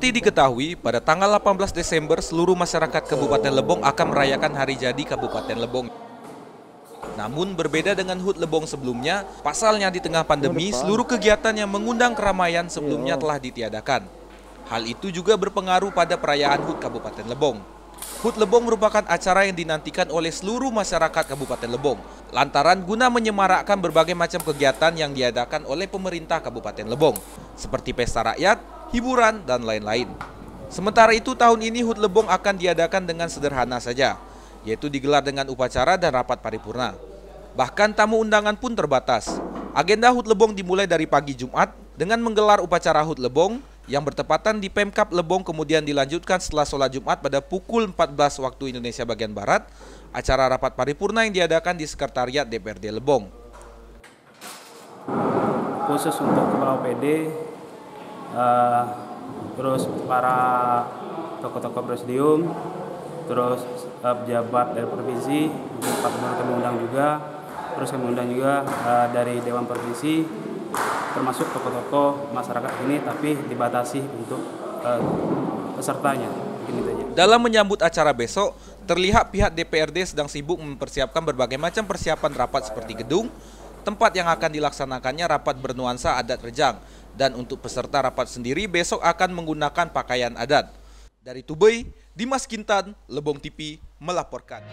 Seperti diketahui, pada tanggal 18 Desember seluruh masyarakat Kabupaten Lebong akan merayakan Hari Jadi Kabupaten Lebong. Namun berbeda dengan HUT Lebong sebelumnya, pasalnya di tengah pandemi seluruh kegiatan yang mengundang keramaian sebelumnya telah ditiadakan. Hal itu juga berpengaruh pada perayaan HUT Kabupaten Lebong. HUT Lebong merupakan acara yang dinantikan oleh seluruh masyarakat Kabupaten Lebong, lantaran guna menyemarakkan berbagai macam kegiatan yang diadakan oleh pemerintah Kabupaten Lebong, seperti pesta rakyat, hiburan, dan lain-lain. Sementara itu, tahun ini HUT Lebong akan diadakan dengan sederhana saja, yaitu digelar dengan upacara dan rapat paripurna. Bahkan tamu undangan pun terbatas. Agenda HUT Lebong dimulai dari pagi Jumat dengan menggelar upacara HUT Lebong yang bertepatan di Pemkap Lebong, kemudian dilanjutkan setelah sholat Jumat pada pukul 14 waktu Indonesia bagian Barat, acara rapat paripurna yang diadakan di Sekretariat DPRD Lebong. Khusus untuk Kepala OPD, terus para tokoh-tokoh presidium, terus pejabat dari provinsi, kami undang juga, terus kami undang juga dari Dewan Provinsi, termasuk tokoh-tokoh masyarakat ini, tapi dibatasi untuk pesertanya. Dalam menyambut acara besok, terlihat pihak DPRD sedang sibuk mempersiapkan berbagai macam persiapan rapat seperti gedung, tempat yang akan dilaksanakannya rapat bernuansa adat Rejang, dan untuk peserta rapat sendiri besok akan menggunakan pakaian adat. Dari Tubei, Dimas Kintan, Lebong TV melaporkan.